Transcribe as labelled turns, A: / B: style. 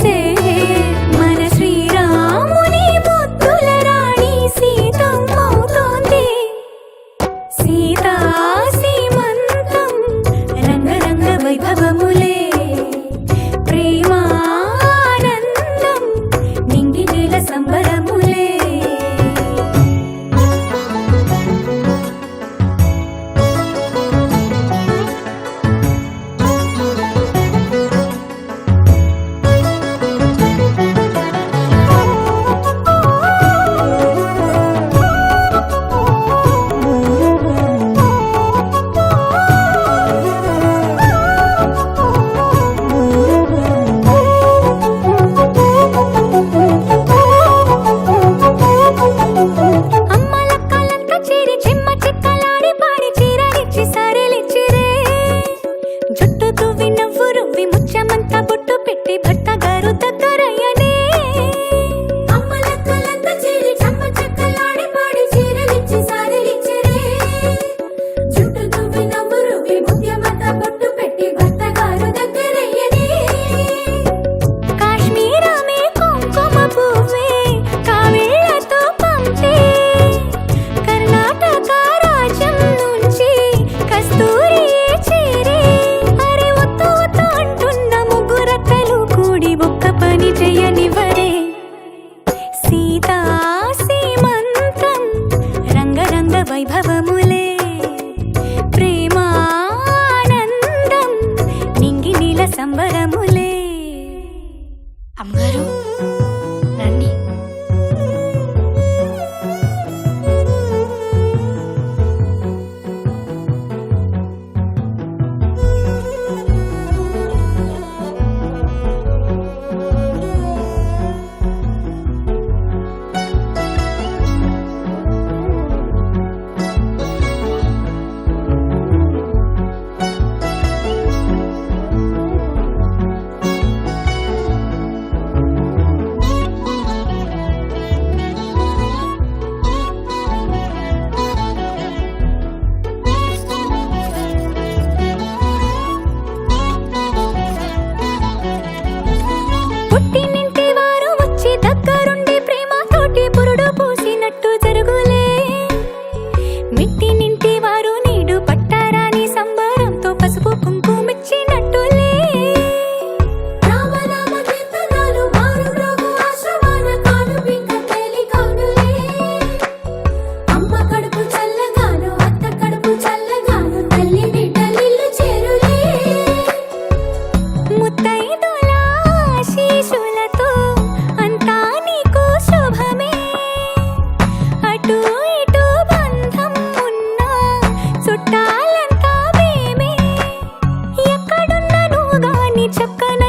A: మురిసే మన శ్రీరాముని ముద్దుల రాణి సీతమ్మవుతోంది. సీతా సీమంతం రంగరంగ వైభవములే, ప్రేమానందం నింగి నేల సంబరములే. వైభవములే, ప్రేమానందం నింగి నీల సంబరములే.
B: అమ్మగారు రండి.
A: పుట్టినింటి వారు వచ్చి దగ్గరుండి ప్రేమతోటి పురుడు పూసినట్టు జరుగులే. మిట్టినింటి వారు నీడు పట్టారాని సంబరంతో పసుపు కుంకుమిచ్చినట్టులే. రామనామ కీర్తనలు మారుమ్రోగు ఆశ్రమాన కానుపింక తేలికౌనులే. అమ్మ కడుపు చల్లగాను అత్త కడుపు చల్లగాను తల్లి బిడ్డలిల్లు చేరులే. ముత్తైదుల ఆశీస్సులతో అంతా నీకు శుభమే. అటు ఇటు బంధం ఉన్నా చుట్టాలంతా మేమే. ఎక్కడున్నా నువ్వు గాని చక్కని